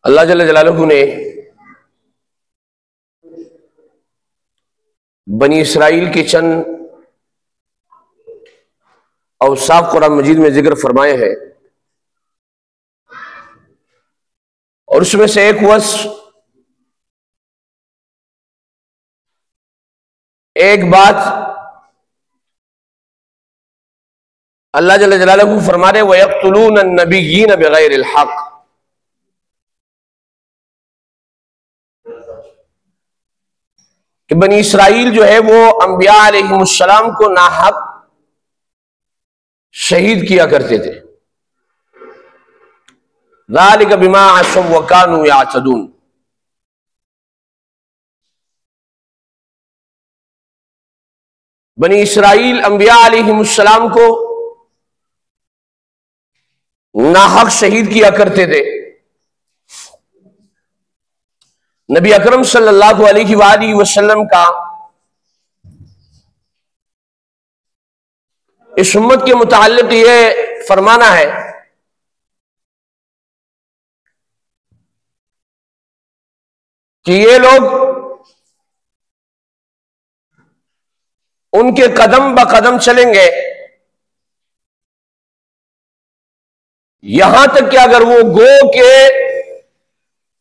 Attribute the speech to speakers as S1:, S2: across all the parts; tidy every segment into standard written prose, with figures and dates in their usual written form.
S1: اللہ جل جلالہ نے بنی اسرائیل کے چند اوصاف قرآن مجید میں ذکر فرمائے ہیں، اور اس میں سے ایک وصف، ایک بات اللہ جل جلالہ فرما رہے وَيَقْتُلُونَ النَّبِيِّينَ بِغَيْرِ الْحَقِّ، کہ بنی اسرائیل جو ہے وہ انبیاء علیہ السلام کو ناحق شہید کیا کرتے تھے۔ ذَلِكَ بِمَا عَصَوْا وَكَانُوا يَعْتَدُونَ، بنی اسرائیل انبیاء علیہ السلام کو ناحق شہید کیا کرتے تھے۔ نبی اکرم صلی اللہ علیہ وآلہ وسلم کا اس امت کے متعلق یہ فرمانا ہے کہ یہ لوگ ان کے قدم بقدم چلیں گے، یہاں تک کہ اگر وہ گو کے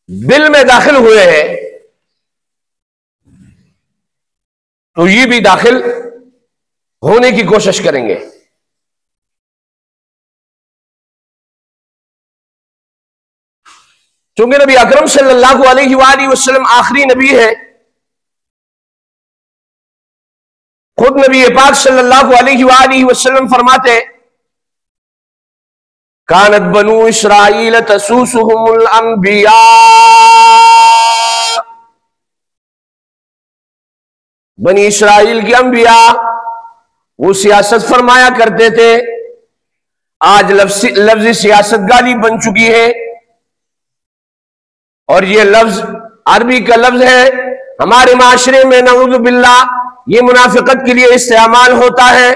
S1: دل میں داخل ہوئے ہیں تو یہ بھی داخل ہونے کی کوشش کریں گے۔ چونکہ نبی اکرم صلی اللہ علیہ وآلہ وسلم آخری نبی ہے، خود نبی پاک صلی اللہ علیہ وآلہ وسلم فرماتے کانت بنو اسرائیل تسوسهم الانبیاء، بنی اسرائیل کے انبیاء وہ سیاست فرمایا کرتے تھے۔ آج لفظ سیاست گالی بن چکی ہے، اور یہ لفظ عربی کا لفظ ہے، ہمارے معاشرے میں نعوذ باللہ یہ منافقت کے لیے استعمال ہوتا ہے۔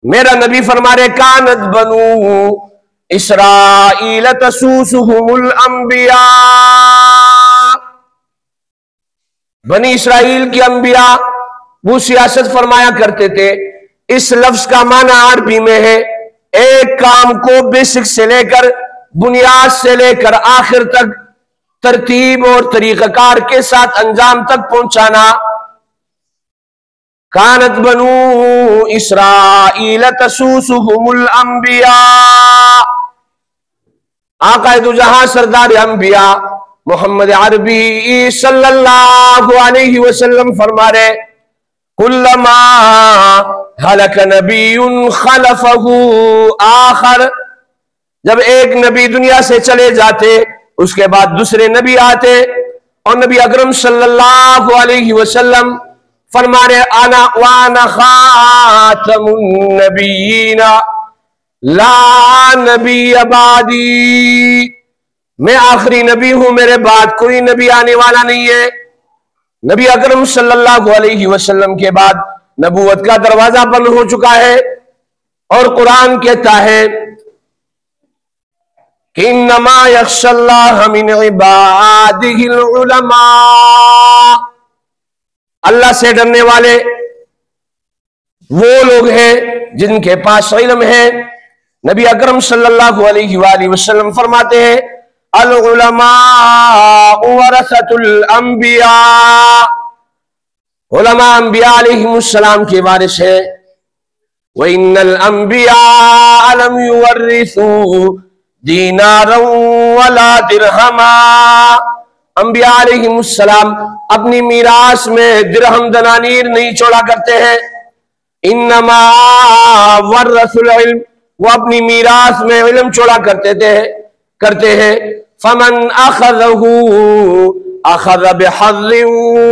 S1: میرا نبی فرما رہے کانت بنو اسرائیل تسوسهم الانبیاء، بنی اسرائیل کے انبیاء وہ سیاست فرمایا کرتے تھے۔ اس لفظ کا معنی عربی میں ہے ایک کام کو بیسک سے لے کر، بنیاد سے لے کر آخر تک ترتیب اور طریقہ کار کے ساتھ انجام تک پہنچانا۔ کانت بنو اسرائیل تسوسهم الانبیاء، آقا دو جہاں سردار انبیاء محمد عربی صلی اللہ علیہ وسلم فرما رہے کلما ہلک نبی خلفہ آخر، جب ایک نبی دنیا سے چلے جاتے اس کے بعد دوسرے نبی آتے، اور نبی اکرم صلی اللہ علیہ وسلم فرما رہے انا وانا خاتم النبیین لا نبی بعدی، میں آخری نبی ہوں، میرے بعد کوئی نبی آنے والا نہیں ہے۔ نبی اکرم صلی اللہ علیہ وسلم کے بعد نبوت کا دروازہ بند ہو چکا ہے، اور قرآن کہتا ہے کہ انما یخشی اللہ من عبادہ العلماء، اللہ سے ڈرنے والے وہ لوگ ہیں جن کے پاس علم ہے۔ نبی اکرم صلی اللہ علیہ وآلہ وسلم فرماتے ہیں العلماء ورثۃ الانبیاء، علماء انبیاء علیہ السلام کے وارث ہیں۔ وَإِنَّ الْأَنْبِيَاءَ لَمْ يُوَرِّثُوا دِينَارًا وَلَا دِرْهَمًا، انبیاء علیہ السلام اپنی میراث میں درہم دنانیر نہیں چھوڑا کرتے ہیں۔ انما ورثوا العلم، وہ اپنی میراث میں علم چھوڑا کرتے ہیں۔ فمن اخذہ اخذ بحظ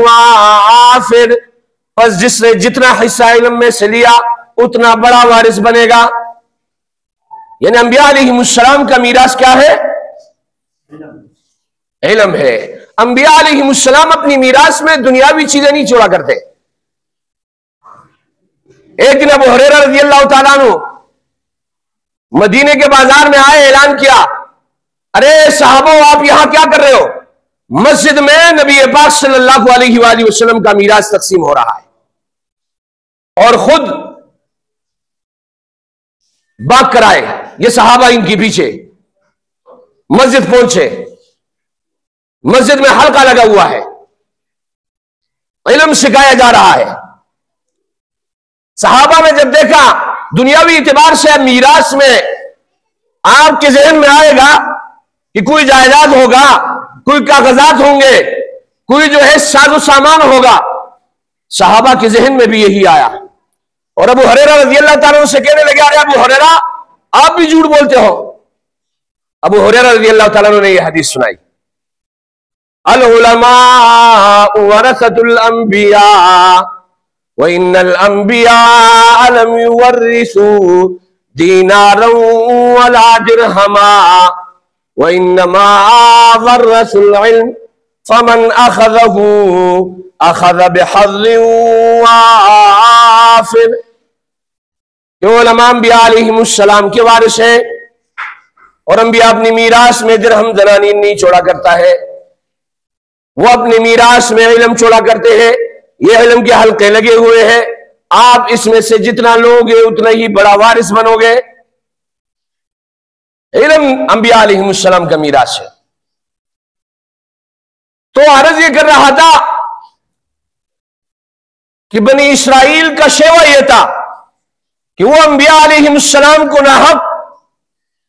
S1: وافر، پس جس نے جتنا حصہ علم میں سے لیا اتنا بڑا وارث بنے گا۔ یعنی انبیاء علیہ السلام کا میراث کیا ہے؟ علم ہے۔ انبیاء علیہ السلام اپنی میراث میں دنیاوی چیزیں نہیں چھوڑا کرتے۔ ایک دن ابو ہریرہ رضی اللہ تعالیٰ عنہ مدینے کے بازار میں آئے، اعلان کیا ارے صحابہ آپ یہاں کیا کر رہے ہو؟ مسجد میں نبی پاک صلی اللہ علیہ وآلہ وسلم کا میراث تقسیم ہو رہا ہے اور خود بھاگ کر آئے یہ صحابہ ان کے پیچھے مسجد پہنچے. مسجد میں حلقہ لگا ہوا ہے, علم سکھایا جا رہا ہے. صحابہ نے جب دیکھا دنیاوی اعتبار سے میراث میں آپ کے ذہن میں آئے گا کہ کوئی جائیداد ہوگا, کوئی کاغذات ہوں گے, کوئی جو ہے ساز و سامان ہوگا. صحابہ کے ذہن میں بھی یہی آیا اور ابو ہریرہ رضی اللہ تعالیٰ عنہ سے کہنے لگے ارے ابو ہریرہ آپ بھی جھوٹ بولتے ہو. ابو ہریرہ رضی اللہ تعالیٰ عنہ نے یہ حدیث سنائی, العلماء ورثۃ الانبیاء وان الانبیاء لم یورثوا دینارا ولا درہما وانما ورثوا العلم فمن اخذه اخذ بحظ وافر. کہ علماء انبیاء علیہم السلام کے وارث ہیں اور انبیاء اپنی میراث میں درہم دنانیر نہیں چھوڑا کرتا ہے, وہ اپنی میراث میں علم چھوڑا کرتے ہیں. یہ علم کے حلقے لگے ہوئے ہیں, آپ اس میں سے جتنا لوگے اتنا ہی بڑا وارث بنو گے. علم انبیاء علیہم السلام کا میراث ہے. تو عرض یہ کر رہا تھا کہ بنی اسرائیل کا شیوہ یہ تھا کہ وہ انبیاء علیہم السلام کو ناحق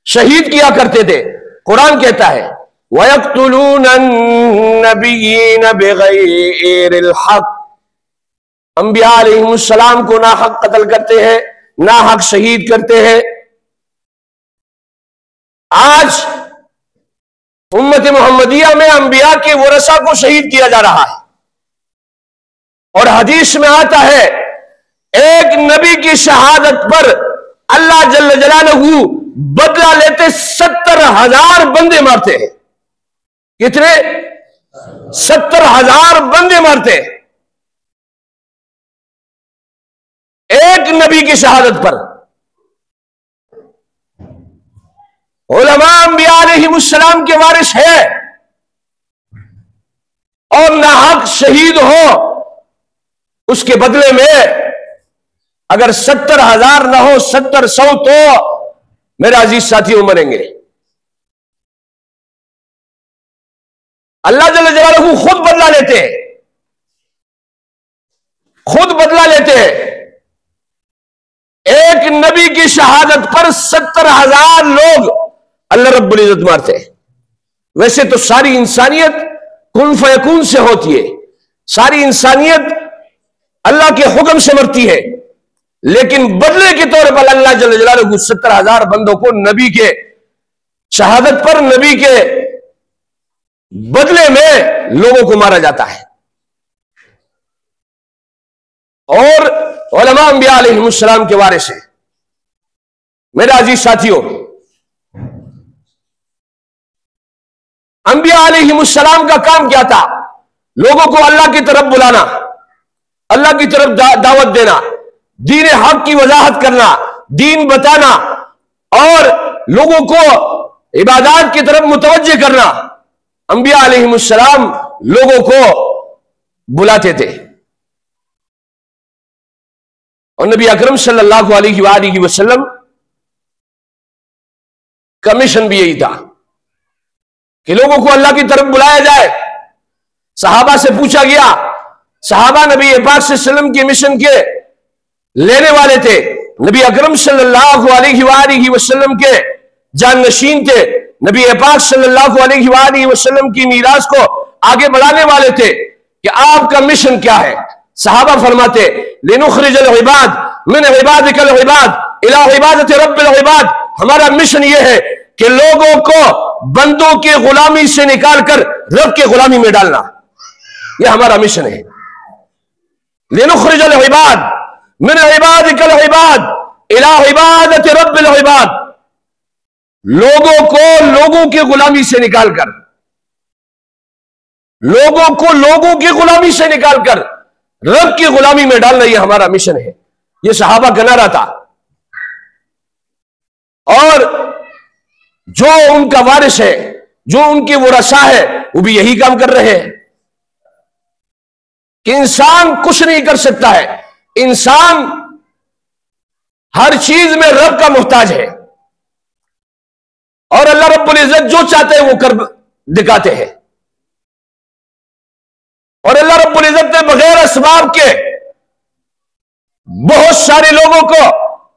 S1: شہید کیا کرتے تھے. قرآن کہتا ہے وَيَقْتُلُونَ النَّبِيِّينَ بِغَيْرِ الْحَقِّ, انبیاء علیہم السلام کو ناحق قتل کرتے ہیں, ناحق شہید کرتے ہیں. آج امت محمدیہ میں انبیاء کے ورثہ کو شہید کیا جا رہا ہے اور حدیث میں آتا ہے ایک نبی کی شہادت پر اللہ جل جلالہ بدلہ لیتے 70,000 بندے مارتے ہیں. کتنے؟ 70,000 بندے مارتے ہیں ایک نبی کی شہادت پر. علماء انبیاء علیہم السلام کے وارث ہے اور ناحق شہید ہو, اس کے بدلے میں اگر 70,000 نہ ہو 70,100 تو میرے عزیز ساتھیوں مریں گے. اللہ جل جلالہ خود بدلہ لیتے ہیں, خود بدلہ لیتے ہیں. ایک نبی کی شہادت پر 70,000 لوگ اللہ رب العزت مارتے ہیں. ویسے تو ساری انسانیت کن فیکون سے ہوتی ہے, ساری انسانیت اللہ کے حکم سے مرتی ہے, لیکن بدلے کے طور پر اللہ جل جلالہ 70,000 بندوں کو نبی کے شہادت پر نبی کے بدلے میں لوگوں کو مارا جاتا ہے. اور علماء انبیاء علیہم السلام کے وارث ہیں. میرے عزیز ساتھیوں, انبیاء علیہم السلام کا کام کیا تھا؟ لوگوں کو اللہ کی طرف بلانا, اللہ کی طرف دعوت دینا, دین حق کی وضاحت کرنا, دین بتانا اور لوگوں کو عبادات کی طرف متوجہ کرنا. انبیاء علیہم السلام لوگوں کو بلاتے تھے اور نبی اکرم صلی اللہ علیہ وآلہ وسلم کا مشن بھی یہی تھا کہ لوگوں کو اللہ کی طرف بلایا جائے. صحابہ سے پوچھا گیا, صحابہ نبی پاک صلی اللہ علیہ وسلم کے مشن کے لینے والے تھے, نبی اکرم صلی اللہ علیہ وآلہ وسلم کے جانشین تھے, نبی پاک صلی اللہ علیہ وآلہ وسلم کی میراث کو آگے بڑھانے والے تھے, کہ آپ کا مشن کیا ہے؟ صحابہ فرماتے لنخرج العباد من عبادک العباد الى عبادت رب العباد. ہمارا مشن یہ ہے کہ لوگوں کو بندوں کی غلامی سے نکال کر رب کی غلامی میں ڈالنا, یہ ہمارا مشن ہے. لنخرج العباد من عبادک العباد الى عبادت رب العباد, لوگوں کو لوگوں کی غلامی سے نکال کر, لوگوں کو لوگوں کی غلامی سے نکال کر رب کی غلامی میں ڈالنا, یہ ہمارا مشن ہے. یہ صحابہ کا نعرہ تھا. اور جو ان کا وارث ہے جو ان کے ورثا ہے وہ بھی یہی کام کر رہے ہیں کہ انسان کچھ نہیں کر سکتا ہے، انسان ہر چیز میں رب کا محتاج ہے، اور اللہ رب العزت جو چاہتے ہیں وہ کر دکھاتے ہیں، اور اللہ رب العزت نے بغیر اسباب کے بہت سارے لوگوں کو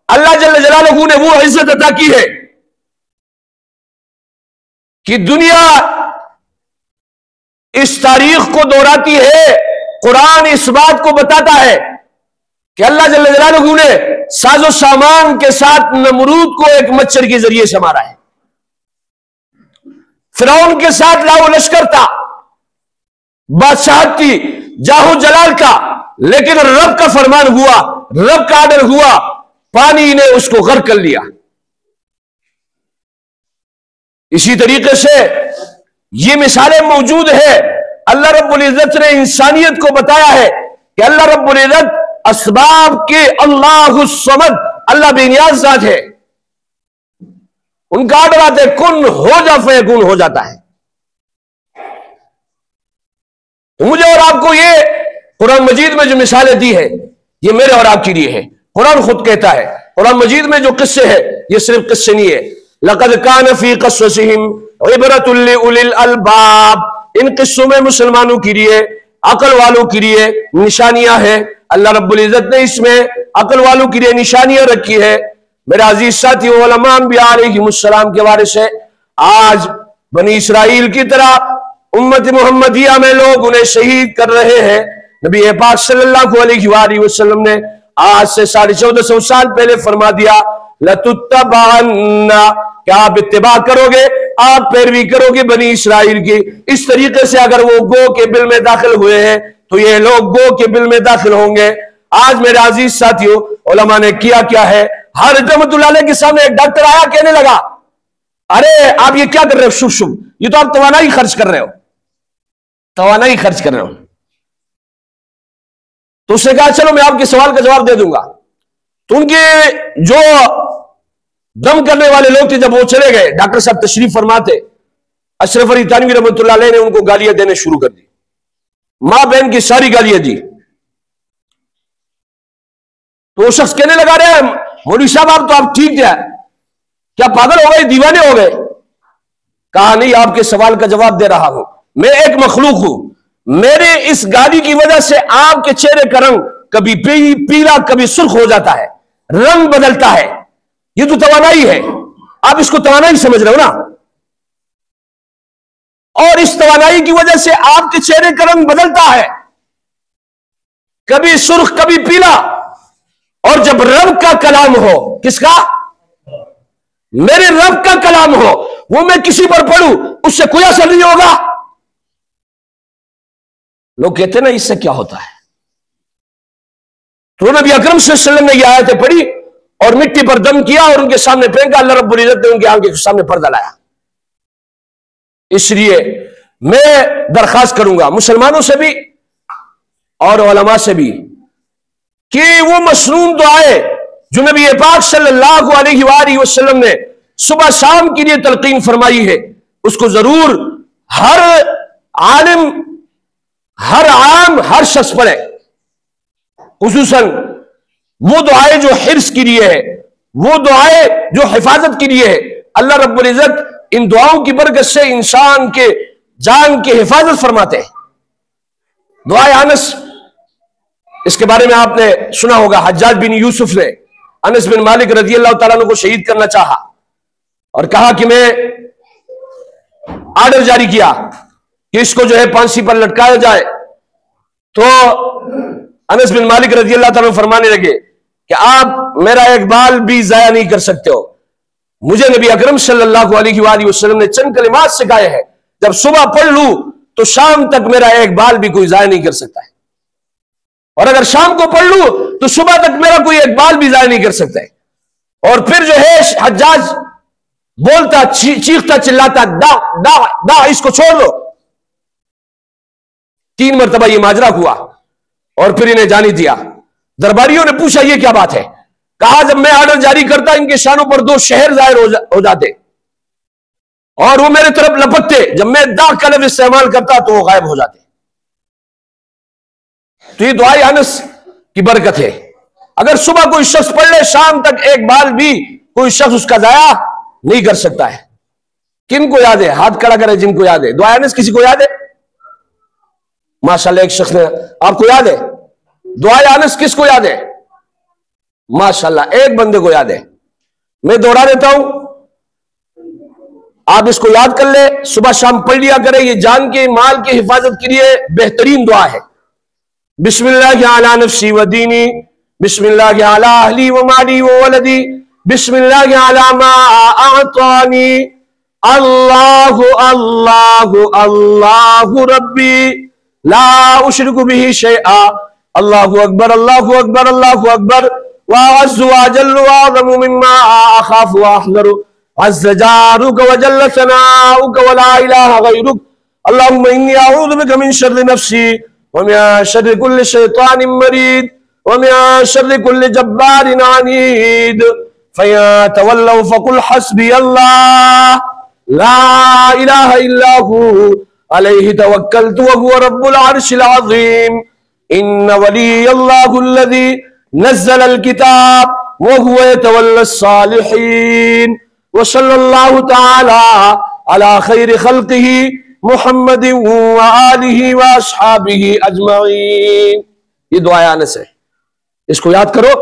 S1: اللہ جل جلالہ نے وہ عزت عطا کی ہے کہ دنیا اس تاریخ کو دہراتی ہے، قرآن اس بات کو بتاتا ہے کہ اللہ جل جلالہ نے ساز و سامان کے ساتھ نمرود کو ایک مچھر کے ذریعے سے مارا ہے، فرعون کے ساتھ لاؤ لشکر تھا، بادشاہت تھی، جاہو جلال کا، لیکن رب کا فرمان ہوا، رب کا آرڈر ہوا، پانی نے اس کو غرق کر لیا۔ اسی طریقے سے یہ مثالیں موجود ہیں۔ اللہ رب العزت نے انسانیت کو بتایا ہے کہ اللہ رب العزت اسباب کے اللہ الصمد، اللہ بے نیاز ذات ہے، ان کا آرڈر آتا ہے کن ہو جا فیکون ہو جاتا ہے۔ مجھے اور آپ کو یہ قرآن مجید میں جو مثالیں دی ہے یہ میرے اور آپ کے لیے ہے۔ قرآن خود کہتا ہے، قرآن مجید میں جو قصے ہیں یہ صرف قصے نہیں ہے۔ لَقَدْ كَانَ فِي قَصَصِهِمْ عِبْرَةٌ لِأُولِي الْأَلْبَابِ، ان قصوں میں مسلمانوں کے لیے، عقل والوں کے لیے نشانیاں ہیں۔ اللہ رب العزت نے اس میں عقل والوں کے لیے نشانیاں رکھی ہے۔ میرے عزیز ساتھی، علماء انبیاء علیہم السلام کے وارث ہے۔ آج بنی اسرائیل کی طرح امت محمدیہ میں لوگ انہیں شہید کر رہے ہیں۔ نبی پاک صلی اللہ علیہ وآلہ وسلم نے آج سے 1450 سال پہلے فرما دیا لَتُتَّبَعَنَّ، کہ آپ اتباع کرو گے، آپ پیروی کرو گے بنی اسرائیل کی۔ اس طریقے سے اگر وہ گو کے بل میں داخل ہوئے ہیں تو یہ لوگ گو کے بل میں داخل ہوں گے۔ آج میرے عزیز ساتھیوں، علماء نے کیا ہے، حضرت رحمت اللہ علیہ کے سامنے ایک ڈاکٹر آیا، کہنے لگا ارے آپ یہ کیا کر رہے ہو، شب یہ تو آپ توانائی خرچ کر رہے ہو، توانائی خرچ کر رہے ہو۔ تو اس نے کہا چلو میں آپ کے سوال کا جواب دے دوں گا۔ تو ان کے جو دم کرنے والے لوگ تھے جب وہ چلے گئے، ڈاکٹر صاحب تشریف فرماتے، اشرف علی تھانوی رحمۃ اللہ علیہ نے ان کو گالیاں دینے شروع کر دی، ماں بہن کی ساری گالیاں دی۔ تو وہ شخص کہنے لگا رہے مولوی صاحب آپ تو آپ ٹھیک تھے، کیا پاگل ہو گئے، دیوانے ہو گئے؟ کہا نہیں، آپ کے سوال کا جواب دے رہا ہوں، میں ایک مخلوق ہوں، میرے اس گالی کی وجہ سے آپ کے چہرے کا رنگ کبھی پیلا کبھی سرخ ہو جاتا ہے، رنگ بدلتا ہے، یہ تو توانائی ہے، آپ اس کو توانائی سمجھ رہے ہو نا، اور اس توانائی کی وجہ سے آپ کے چہرے کا رنگ بدلتا ہے، کبھی سرخ کبھی پیلا، اور جب رب کا کلام ہو، کس کا؟ میرے رب کا کلام ہو، وہ میں کسی پر پڑھوں اس سے کوئی اثر نہیں ہوگا۔ لوگ کہتے ہیں نا اس سے کیا ہوتا ہے؟ تو نبی اکرم صلی اللہ علیہ وسلم نے یہ آیتیں پڑھی اور مٹی پر دم کیا اور ان کے سامنے پھینکا، اللہ رب العزت نے ان کی آنکھوں کے سامنے پردہ لایا۔ اس لیے میں درخواست کروں گا مسلمانوں سے بھی اور علماء سے بھی کہ وہ مسنون دعائیں جو نبی پاک صلی اللہ علیہ وآلہ وسلم نے صبح شام کے لیے تلقین فرمائی ہے، اس کو ضرور ہر عالم، ہر عام، ہر شخص پڑھے، خصوصاً وہ دعائیں جو حرص کے لیے ہے، وہ دعائیں جو حفاظت کے لیے ہے۔ اللہ رب العزت ان دعاؤں کی برکت سے انسان کے جان کی حفاظت فرماتے ہیں۔ دعائے انس، اس کے بارے میں آپ نے سنا ہوگا، حجاج بن یوسف نے انس بن مالک رضی اللہ تعالیٰ عنہ کو شہید کرنا چاہا اور کہا کہ میں آرڈر جاری کیا کہ اس کو جو ہے پھانسی پر لٹکایا جائے، تو انس بن مالک رضی اللہ تعالیٰ عنہ فرمانے لگے کہ آپ میرا ایک بال بھی ضائع نہیں کر سکتے ہو، مجھے نبی اکرم صلی اللہ علیہ وآلہ وسلم نے چند کلمات سکھائے ہیں، جب صبح پڑھ لوں تو شام تک میرا ایک بال بھی کوئی ضائع نہیں کر سکتا ہے، اور اگر شام کو پڑھ لوں تو صبح تک میرا کوئی ایک بال بھی ضائع نہیں کر سکتا ہے۔ اور پھر جو ہے حجاج بولتا، چیختا چلاتا، دا دا دا، اس کو چھوڑ دو۔ 3 مرتبہ یہ ماجرا ہوا اور پھر انہیں جانی دیا۔ درباریوں نے پوچھا یہ کیا بات ہے؟ کہا جب میں آرڈر جاری کرتا ان کے شانوں پر 2 شہر ظاہر ہو جاتے، اور وہ میرے طرف لپکتے، جب میں دا کا لفظ استعمال کرتا تو وہ غائب ہو جاتے. تو یہ دعائے انس کی برکت ہے. اگر صبح کوئی شخص پڑھ لے، شام تک ایک بال بھی کوئی شخص اس کا ضائع نہیں کر سکتا ہے. کن کو یاد ہے؟ ہاتھ کھڑا کرے جن کو یاد ہے. دعائے انس کسی کو یاد ہے؟ ماشاءاللہ ایک شخص نے. آپ کو یاد ہے دعائے انس؟ کس کو یاد ہے؟ ماشاءاللہ ایک بندے کو یاد ہے. میں دوہرا دیتا ہوں، آپ اس کو یاد کر لیں، صبح شام پڑھ لیا کریں. یہ جان کے مال کی حفاظت کے لیے بہترین دعا ہے. بسم اللہ علی نفسی و دینی، بسم اللہ علی اہلی و مالی و ولدی، بسم اللہ علی ما اعطانی، اللہ اللہ اللہ ربی لا اشرک به شیئا، اللہ اکبر اللہ اکبر اللہ اکبر، واعز واجل واعظم مما اخاف واحذر، عز جارک وجل ثناؤک ولا الہ غیرک، اللہم انی اعوذ بک من شر نفسی ومن شر کل شیطان مرید ومن شر کل جبار عنید، فَإِن تَوَلَّوْا فَقُلْ حَسْبِيَ اللَّهُ لَا إِلَهَ إِلَّا هُوَ عَلَيْهِ تَوَكَّلْتُ وَهُوَ رَبُّ الْعَرْشِ الْعَظِيمِ، إِنَّ وَلِيَّ اللَّهُ الَّذِي نَزَّلَ الْكِتَابَ وَهُوَ يَتَوَلَّى الصَّالِحِينَ، وَصَلَّى اللَّهُ تَعَالَى عَلَى خَيْرِ خَلْقِهِ مُحَمَّدٍ وَآلِهِ وَأَصْحَابِهِ أَجْمَعِينَ. یہ دعائے انس ہے، اس کو یاد کرو.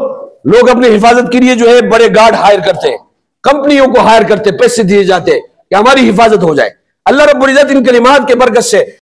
S1: لوگ اپنی حفاظت کے لیے جو ہے بڑے گارڈ ہائر کرتے ہیں، کمپنیوں کو ہائر کرتے، پیسے دیے جاتے کہ ہماری حفاظت ہو جائے. اللہ رب العزت ان کلمات کے برکت سے